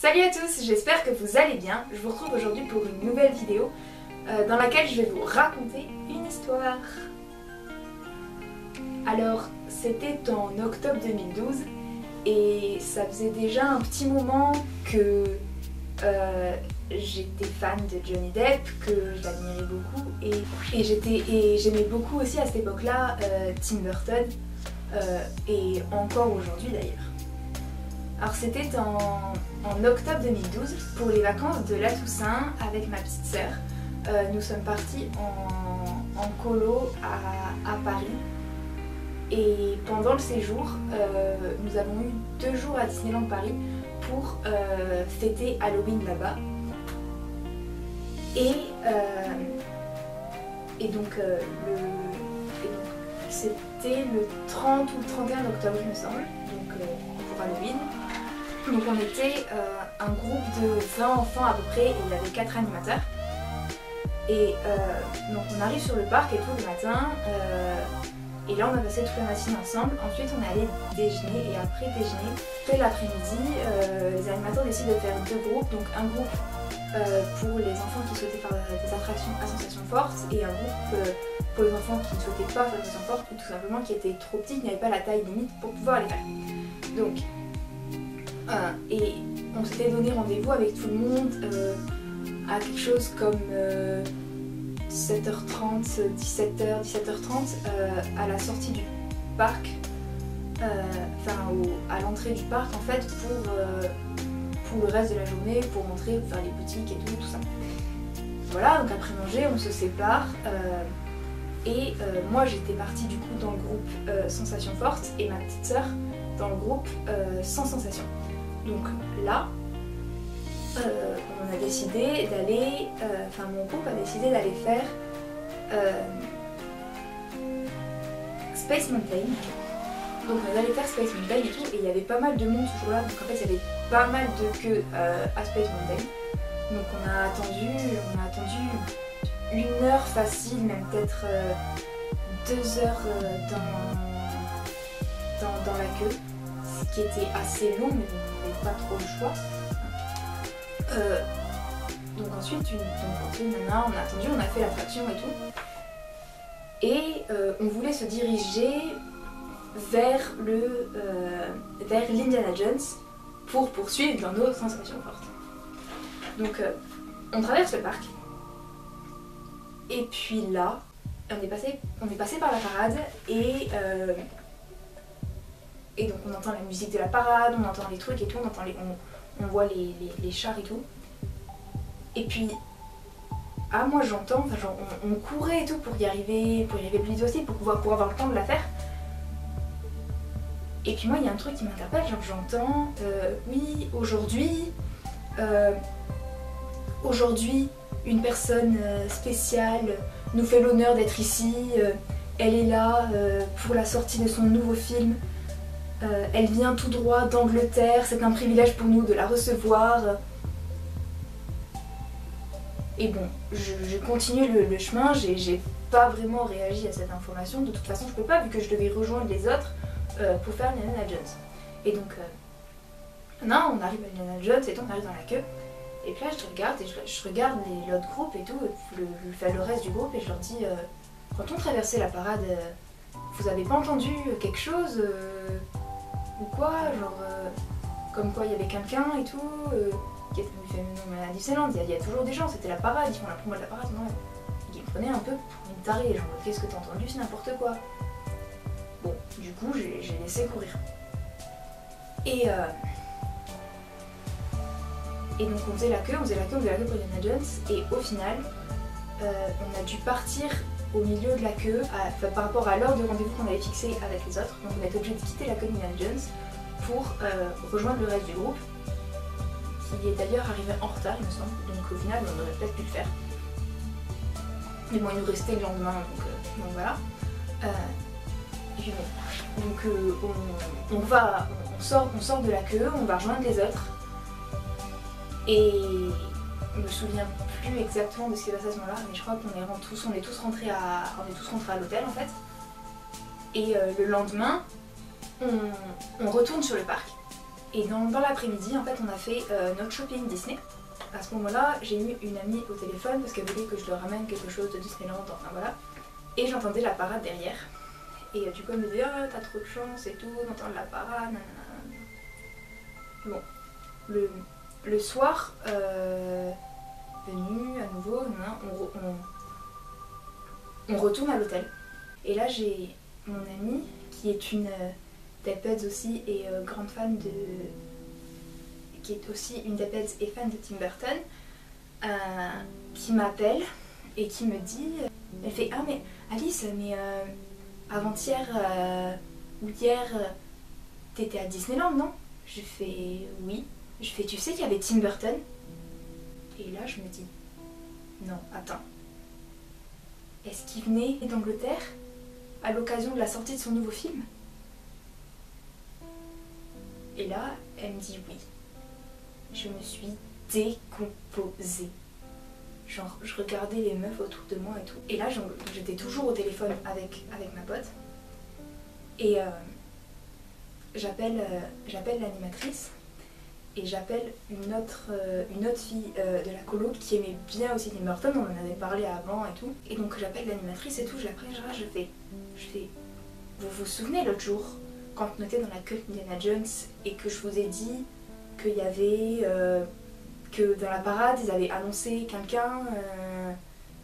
Salut à tous, j'espère que vous allez bien. Je vous retrouve aujourd'hui pour une nouvelle vidéo dans laquelle je vais vous raconter une histoire. Alors, c'était en octobre 2012 et ça faisait déjà un petit moment que j'étais fan de Johnny Depp, que je l'admirais beaucoup et j'aimais beaucoup aussi à cette époque-là Tim Burton et encore aujourd'hui d'ailleurs. Alors c'était en octobre 2012 pour les vacances de la Toussaint avec ma petite sœur. Nous sommes partis en colo à Paris et pendant le séjour nous avons eu 2 jours à Disneyland Paris pour fêter Halloween là-bas. Et donc c'était le 30 ou le 31 octobre il me semble, donc pour Halloween. Donc on était un groupe de 20 enfants à peu près et il y avait 4 animateurs. Et donc on arrive sur le parc et tout le matin et là on a passé toute la matinée ensemble. Ensuite on est allé déjeuner et après déjeuner, après l'après-midi, les animateurs décident de faire 2 groupes. Donc un groupe pour les enfants qui souhaitaient faire des attractions à sensations fortes et un groupe pour les enfants qui ne souhaitaient pas faire des sensations fortes ou tout simplement qui étaient trop petits, qui n'avaient pas la taille limite pour pouvoir les faire. Donc et on s'était donné rendez-vous avec tout le monde à quelque chose comme 7h30, 17h, 17h30 à la sortie du parc, à l'entrée du parc en fait pour le reste de la journée, pour rentrer, pour faire les boutiques et tout ça. Voilà, donc après manger on se sépare et moi j'étais partie du coup dans le groupe Sensations Fortes et ma petite sœur dans le groupe Sans Sensation. Donc là, on a décidé d'aller, mon groupe a décidé d'aller faire Space Mountain. Donc on est allé faire Space Mountain et tout, et il y avait pas mal de monde ce jour-là, donc en fait il y avait pas mal de queues à Space Mountain. Donc on a attendu 1 heure facile, même peut-être 2 heures dans la queue, ce qui était assez long, mais on n'avait pas trop le choix. Donc ensuite, on a attendu, on a fait l'attraction et tout. Et on voulait se diriger vers l'Indiana Jones pour poursuivre dans nos sensations fortes. Donc on traverse le parc. Et puis là, on est passé par la parade et donc on entend la musique de la parade, on entend les trucs et tout, on voit les chars et tout. Et puis, moi j'entends, on courait et tout pour y arriver le plus vite possible, pour avoir le temps de la faire. Et puis moi il y a un truc qui m'interpelle, j'entends, oui, aujourd'hui, une personne spéciale nous fait l'honneur d'être ici, elle est là pour la sortie de son nouveau film. Elle vient tout droit d'Angleterre, c'est un privilège pour nous de la recevoir. Et bon, je continue le chemin, j'ai pas vraiment réagi à cette information, de toute façon je peux pas vu que je devais rejoindre les autres pour faire l'Indiana Jones. Et donc, non, on arrive à l'Indiana Jones et tout, on arrive dans la queue. Et puis là je regarde et je regarde l'autre groupe et tout, le reste du groupe et je leur dis, quand on traversait la parade, vous avez pas entendu quelque chose ou quoi, genre comme quoi il y avait quelqu'un et tout qui était venu à Disneyland, il y a toujours des gens, c'était la parade, ils font la promo de la parade, non, ils me prenaient un peu pour une tarée, genre qu'est-ce que t'as entendu, c'est n'importe quoi. Bon, du coup j'ai laissé courir. Et donc on faisait la queue pour Indiana Jones et au final on a dû partir au milieu de la queue par rapport à l'heure de rendez-vous qu'on avait fixé avec les autres. Donc on a été obligé de quitter la queue d'Indiana Jones pour rejoindre le reste du groupe qui est d'ailleurs arrivé en retard il me semble, donc au final on aurait peut-être pu le faire. Mais bon il nous restait le lendemain donc voilà. Et puis bon, donc on sort de la queue, on va rejoindre les autres. Et je me souviens plus exactement de ce qui s'est passé à ce moment-là, mais je crois qu'on est tous rentrés à l'hôtel en fait. Et le lendemain, on retourne sur le parc. Et dans l'après-midi, en fait, on a fait notre shopping Disney. À ce moment-là, j'ai eu une amie au téléphone parce qu'elle voulait que je leur ramène quelque chose de Disneyland, enfin voilà. Et j'entendais la parade derrière. Et du coup, elle me disait ah, t'as trop de chance et tout, d'entendre la parade, nanana. Bon, le soir, venu à nouveau, on retourne à l'hôtel. Et là, j'ai mon amie qui est une Tapeheads aussi et grande fan de. Qui est aussi une Tapeheads et fan de Tim Burton, qui m'appelle et qui me dit. Elle fait ah, mais Alice, mais avant-hier ou hier, t'étais à Disneyland, non? Je fais oui. Je fais tu sais qu'il y avait Tim Burton? Et là, je me dis non, attends. Est-ce qu'il venait d'Angleterre à l'occasion de la sortie de son nouveau film? Et là, elle me dit oui. Je me suis décomposée. Genre, je regardais les meufs autour de moi et tout. Et là, j'étais toujours au téléphone avec ma pote. Et j'appelle l'animatrice. Et j'appelle une autre fille de la colo qui aimait bien aussi Tim Burton, on en avait parlé avant et tout. Et donc j'appelle l'animatrice et tout, je l'appelle, je fais, vous vous souvenez l'autre jour, quand on était dans la queue d'Indiana Jones et que je vous ai dit qu'il y avait, que dans la parade ils avaient annoncé quelqu'un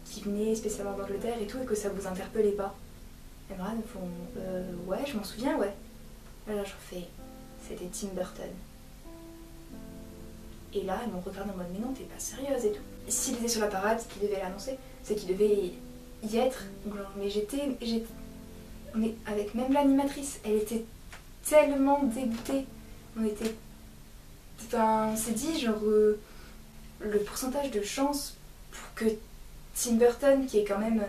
qui venait spécialement d'Angleterre et tout et que ça vous interpellait pas? Et moi, elles me font, ouais, je m'en souviens, ouais. Et là, je fais, c'était Tim Burton. Et là, elles m'ont regardé en mode mais non, t'es pas sérieuse et tout. S'il était sur la parade, c'est qu'il devait l'annoncer, c'est qu'il devait y être. Mais mais avec même l'animatrice, elle était tellement dégoûtée. On s'est dit genre le pourcentage de chance pour que Tim Burton, qui est quand même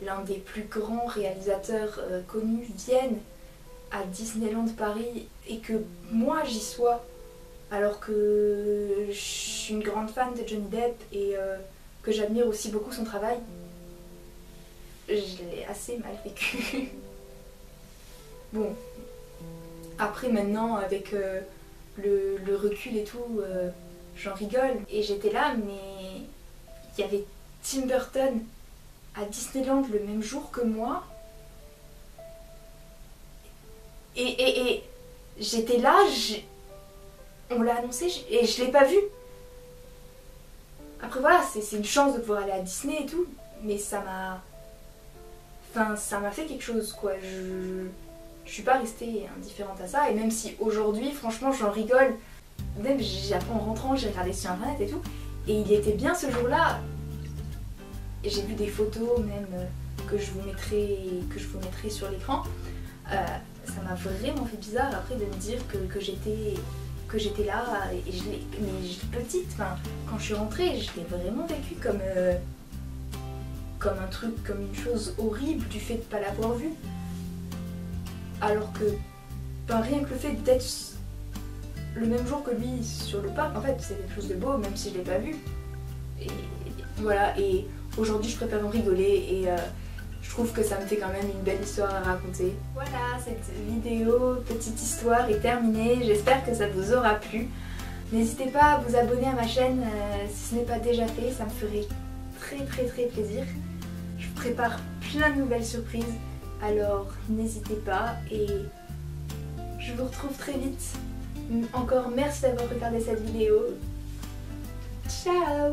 l'un des plus grands réalisateurs connus, vienne à Disneyland Paris et que moi j'y sois. Alors que je suis une grande fan de Johnny Depp et que j'admire aussi beaucoup son travail, je l'ai assez mal vécu. Bon, après maintenant avec le recul et tout, j'en rigole. Et j'étais là, mais il y avait Tim Burton à Disneyland le même jour que moi. Et j'étais là, on l'a annoncé et je l'ai pas vu. Après voilà, c'est une chance de pouvoir aller à Disney et tout, mais ça m'a fait quelque chose quoi. Je suis pas restée indifférente à ça et même si aujourd'hui franchement j'en rigole, même après en rentrant j'ai regardé sur internet et tout et il était bien ce jour-là. Et j'ai vu des photos même que je vous mettrai sur l'écran. Ça m'a vraiment fait bizarre après de me dire que j'étais là et mais j'étais petite, enfin, quand je suis rentrée, je l'ai vraiment vécu comme un truc, comme une chose horrible du fait de ne pas l'avoir vu. Alors que rien que le fait d'être le même jour que lui sur le parc, en fait c'est quelque chose de beau même si je l'ai pas vu. Et voilà, et aujourd'hui je préfère en rigoler et je trouve que ça me fait quand même une belle histoire à raconter. Voilà, cette vidéo, petite histoire est terminée. J'espère que ça vous aura plu. N'hésitez pas à vous abonner à ma chaîne si ce n'est pas déjà fait, ça me ferait très plaisir. Je vous prépare plein de nouvelles surprises, alors n'hésitez pas et je vous retrouve très vite. Encore merci d'avoir regardé cette vidéo. Ciao!